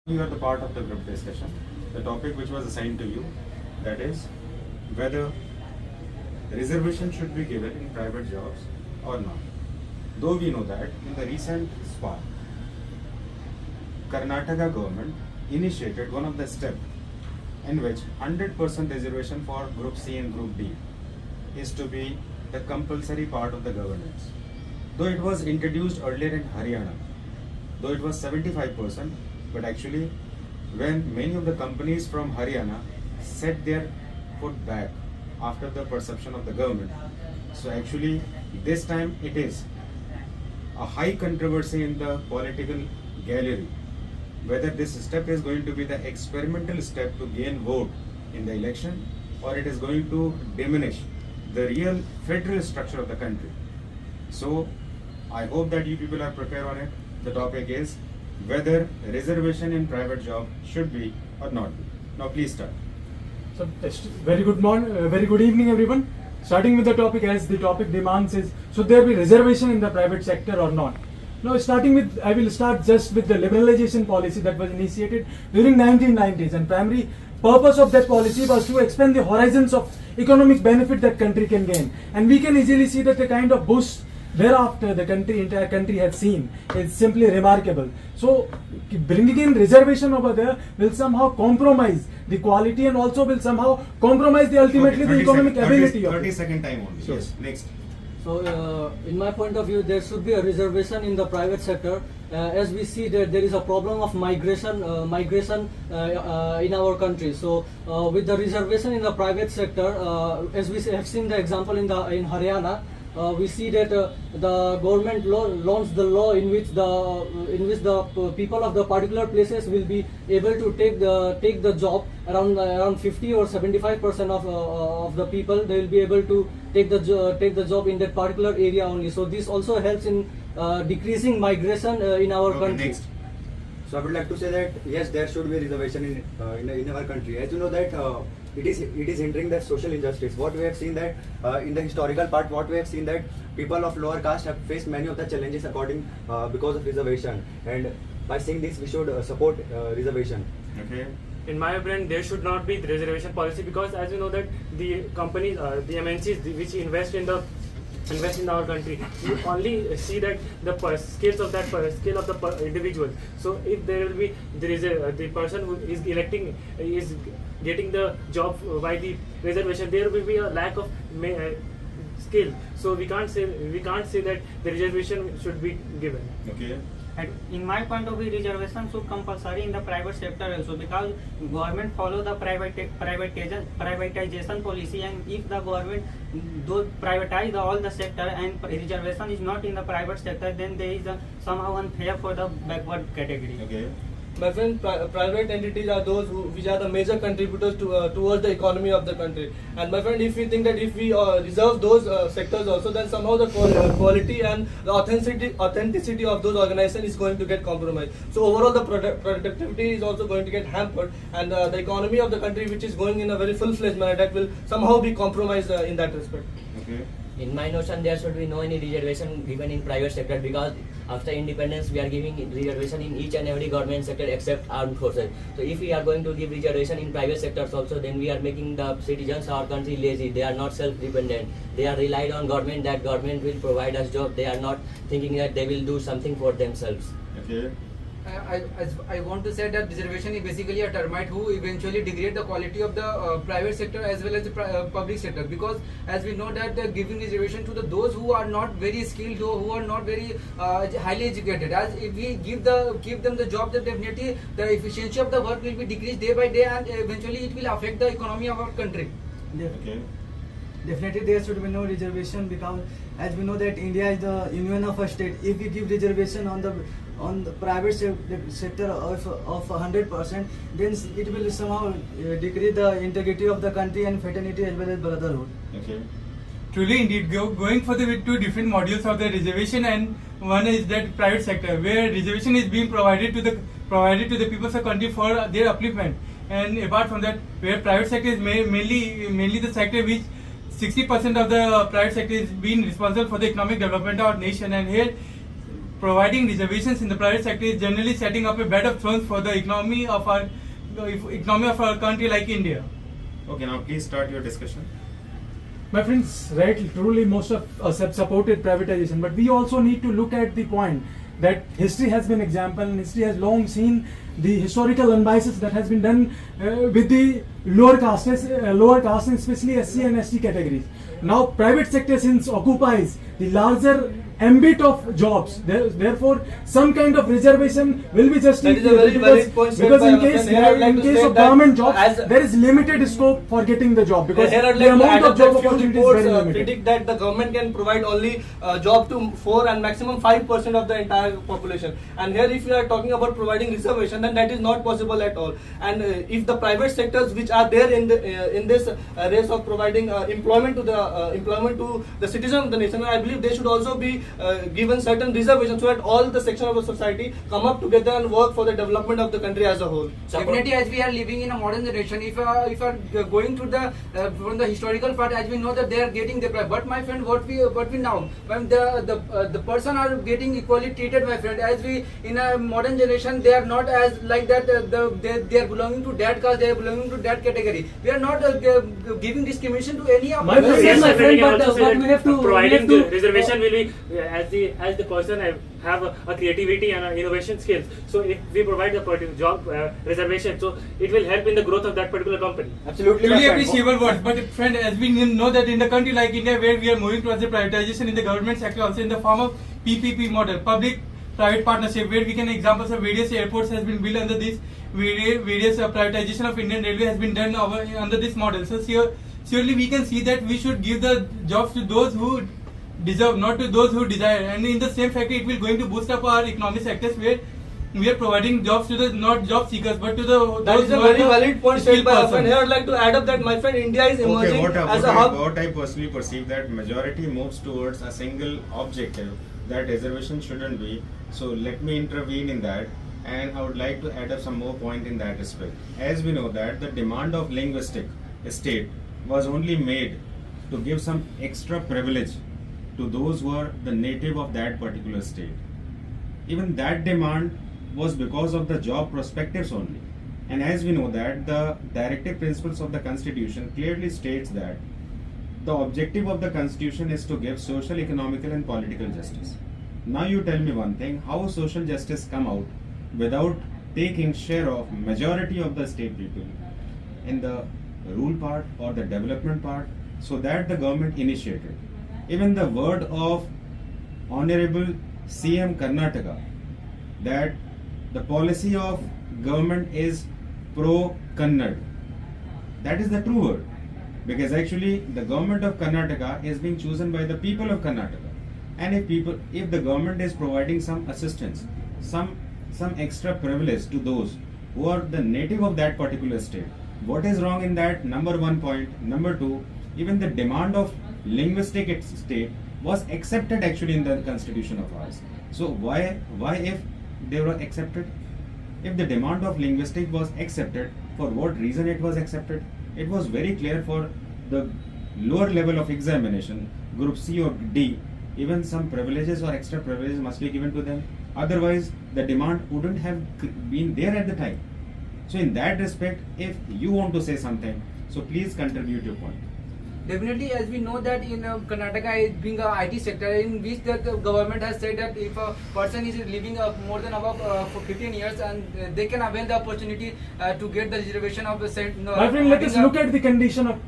You are the part of the group discussion. The topic which was assigned to you, that is whether reservation should be given in private jobs or not. Though we know that in the recent spark, Karnataka government initiated one of the steps in which 100% reservation for Group C and Group D is to be the compulsory part of the governance. Though it was introduced earlier in Haryana, though it was 75%, but actually when many of the companies from Haryana set their foot back after the perception of the government, so actually this time it is a high controversy in the political gallery whether this step is going to be the experimental step to gain vote in the election or it is going to diminish the real federal structure of the country. So I hope that you people are prepared on it. The topic is whether reservation in private job should be or not be. Now please start. So very good morning, very good evening, everyone. Starting with the topic as the topic demands is, should there be reservation in the private sector or not? Now, starting with, I will start just with the liberalization policy that was initiated during 1990s, and primary purpose of that policy was to expand the horizons of economic benefit that country can gain, and we can easily see that the kind of boost thereafter the entire country has seen is simply remarkable. So bringing in reservation over there will somehow compromise the quality and also will somehow compromise the ultimately the economic ability of 30-second time only. Sure. Yes. Next. So, in my point of view, there should be a reservation in the private sector, as we see that there is a problem of migration in our country. So, with the reservation in the private sector, as we have seen the example in Haryana, we see that the government launched the law in which the people of the particular places will be able to take the job around 50 or 75% of the people. They will be able to take the job in that particular area only. So this also helps in decreasing migration in our country. Next. So I would like to say that yes, there should be reservation in our country. As you know that it is hindering the social injustice. What we have seen that in the historical part, what we have seen that people of lower caste have faced many of the challenges because of reservation. And by seeing this, we should support reservation. Okay. In my opinion, there should not be the reservation policy, because as you know that the companies, the MNCs which invest in our country, you only see that the skills of that skill of the individual. So if there will be the person who is is getting the job by the reservation, there will be a lack of skill. So we can't say that the reservation should be given. Okay. And in my point of view, reservation should compulsory in the private sector also, because government follow the privatization policy, and if the government do privatize all the sector and reservation is not in the private sector, then there is somehow unfair for the backward category. Okay. My friend, private entities are those which are the major contributors towards the economy of the country. And my friend, if we think that if we reserve those sectors also, then somehow the quality and the authenticity of those organizations is going to get compromised. So overall, the productivity is also going to get hampered, and the economy of the country, which is going in a very full-fledged manner, that will somehow be compromised in that respect. Okay. In my notion, there should be no any reservation given in private sector, because after independence we are giving reservation in each and every government sector except armed forces. So if we are going to give reservation in private sectors also, then we are making the citizens of our country lazy. They are not self-dependent. They are relied on government, that government will provide us job. They are not thinking that they will do something for themselves. Okay. I want to say that reservation is basically a termite who eventually degrade the quality of the private sector as well as the public sector, because as we know that they're giving reservation to those who are not very skilled, who are not very highly educated. As if we give them the job, then definitely the efficiency of the work will be decreased day by day, and eventually it will affect the economy of our country. Okay. Definitely there should be no reservation, because as we know that India is the union of a state. If we give reservation on the private sector of 100%, then it will somehow decrease the integrity of the country and fraternity as well as brotherhood. Okay. Truly indeed, going for the two different modules of the reservation, and one is that private sector where reservation is being provided to the people of the country for their upliftment, and apart from that, where private sector is mainly the sector which 60% of the private sector is being responsible for the economic development of our nation, and here providing reservations in the private sector is generally setting up a bed of thrones for the economy of our country like India. Okay, now please start your discussion. My friends, right, truly most of us have supported privatization, but we also need to look at the point that history has been example, and history has long seen the historical unbiases that has been done with the lower castes, and especially SC and ST categories. Now, private sector since occupies the larger ambit of jobs, therefore some kind of reservation will be just That is a very valid point said because by in our case, friend. Here I'd like in to case state of that government jobs, as- there is limited scope for getting the job because Here I'd the like to add amount up of job that few opportunity is reports very limited. predict that the government can provide only job to 4 and maximum 5% of the entire population. And here if we are talking about providing reservation, then that is not possible at all. And if the private sectors which are there in this race of providing employment to the citizens of the nation, I believe they should also be given certain reservations so that all the section of the society come up together and work for the development of the country as a whole. Definitely, as we are living in a modern generation, if are going through the from the historical part, as we know that they are getting the price. But my friend, what we now, when the person are getting equally treated, my friend, as we in a modern generation, they are not as like that. They are belonging to that caste, they are belonging to that category. We are not giving discrimination to any of My them. friend, Yes, my my friend, friend, but we have to providing we have the to- reservation will be as the person have a creativity and innovation skills. So if we provide the particular job reservation, so it will help in the growth of that particular company. Absolutely. my Truly friend. appreciable words, but friend, as we know that in the country like India, where we are moving towards the privatization in the government sector, also in the form of PPP model, public-private partnership, where we can examples of various airports has been built under this, various privatization of Indian Railway has been done under this model. So surely we can see that we should give the jobs to those who deserve, not to those who desire. And in the same factor, it will going to boost up our economic sectors where we are providing jobs to the not job seekers but to the That those is a who are very the valid point said skilled by our persons. friend. Here I'd like to add up that my friend India is emerging Okay, as a hub. what I personally perceive that majority moves towards a single objective that reservation shouldn't be. So let me intervene in that, and I would like to add up some more point in that respect. As we know that the demand of linguistic state was only made to give some extra privilege to those who are the native of that particular state. Even that demand was because of the job perspectives only. And as we know that the directive principles of the constitution clearly states that the objective of the constitution is to give social, economical and political justice. Now you tell me one thing, how social justice come out without taking share of majority of the state people in the rule part or the development part, so that the government initiated. Even the word of Honorable CM Karnataka, that the policy of government is pro-Kannad. That is the true word. Because actually the government of Karnataka is being chosen by the people of Karnataka. And if the government is providing some assistance, some extra privilege to those who are the native of that particular state, what is wrong in that? Number one point. Number two, even the demand of linguistic state was accepted actually in the constitution of ours. So why if they were accepted? If the demand of linguistic was accepted, for what reason it was accepted? It was very clear for the lower level of examination, group C or D, even some privileges or extra privileges must be given to them. Otherwise, the demand wouldn't have been there at the time. So in that respect, if you want to say something, so please contribute your point. Definitely, as we know that in Karnataka is being a IT sector in which the government has said that if a person is living more than above for 15 years and they can avail the opportunity to get the reservation of the My friend, let us look at the condition of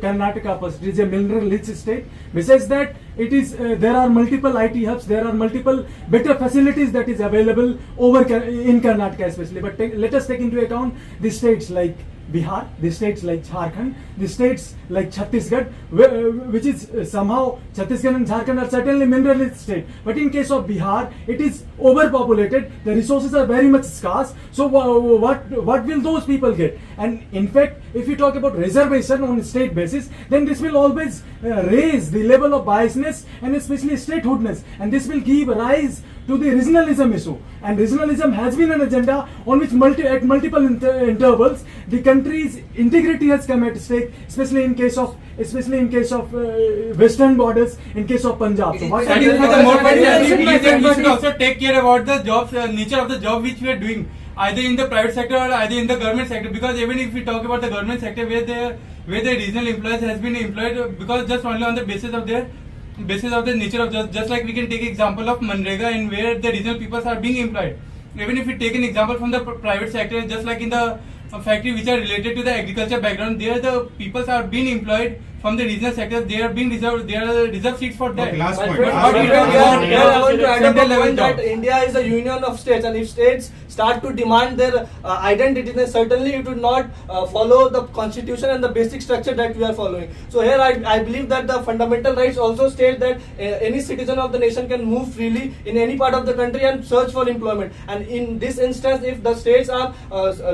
Karnataka first. It is a mineral-rich state. Besides that, it is there are multiple IT hubs. There are multiple better facilities that is available in Karnataka especially. But let us take into account the states like Bihar, the states like Jharkhand, the states like Chhattisgarh, which is somehow Chhattisgarh and Jharkhand are certainly mineral-rich state. But in case of Bihar, it is overpopulated. The resources are very much scarce. So what will those people get? And in fact, if you talk about reservation on a state basis, then this will always raise the level of biasness and especially statehoodness, and this will give rise to the regionalism issue. And regionalism has been an agenda on which at multiple intervals the country's integrity has come at stake, especially in case of western borders, in case of Punjab. So what That is for the more point that we believe that we should also take care about the jobs, nature of the job which we are doing, either in the private sector or either in the government sector. Because even if we talk about the government sector, where the regional employees has been employed, because just only on the basis of the nature of just like we can take example of Manrega, and where the regional peoples are being employed. Even if we take an example from the private sector, just like in the factory which are related to the agriculture background, there the peoples are being employed from the regional sectors. They are being reserved. There are reserved seats for that. Okay, last point. But Last what we point. don't Here want I want to add up central a level point that job. India is a union of states, and if states start to demand their identity, then certainly it would not follow the constitution and the basic structure that we are following. So here I believe that the fundamental rights also state that any citizen of the nation can move freely in any part of the country and search for employment. And in this instance, if the states are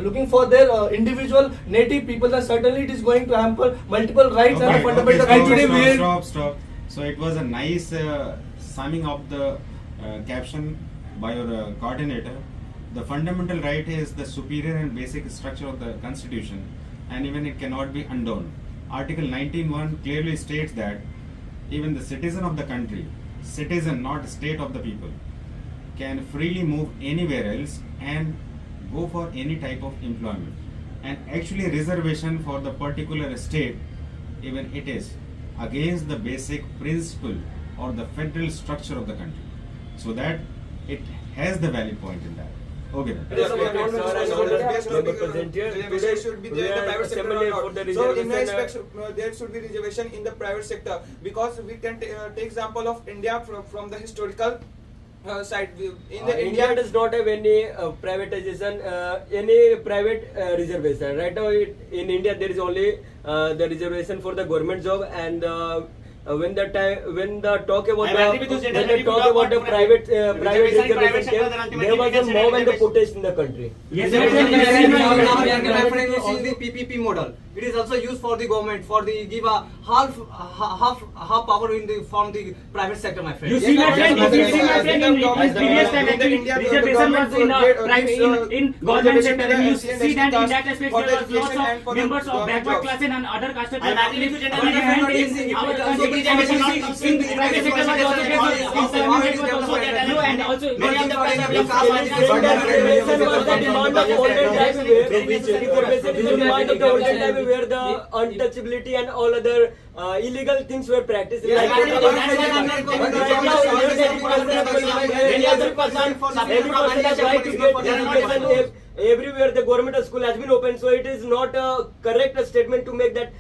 looking for their individual native people, then certainly it is going to hamper multiple rights and fundamental And rights. today Stop. So it was a nice summing of the caption by your coordinator. The fundamental right is the superior and basic structure of the constitution, and even it cannot be undone. Article 19(1) clearly states that even the citizen of the country, citizen not state of the people, can freely move anywhere else and go for any type of employment. And actually reservation for the particular state, even it is against the basic principle or the federal structure of the country. So that it has the valid point in that. Okay then. Today should be there in the private sector or not. So in my aspect, there should be reservation in the private sector, because we can take example of India from the historical side. In the India does not have any privatization, any private reservation. Right now, in India there is only the reservation for the government job, and when the talk about the private reservation came, there was a mob and the protest in the country. Yes, we are referring to the PPP model. It is also used for the government for the give a half power in the from the private sector, my friend. You see, my friend, in previous time actually reservation was in government sector, and you see that in that aspect there was lots of members of backward classes and other castes. Private sector was also there, and also many of the where the untouchability and all other illegal things were practiced. Everywhere the government school has been open, so it is not a correct statement to make that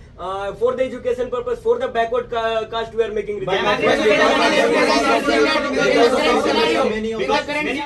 for the education purpose, for the backward caste we are making.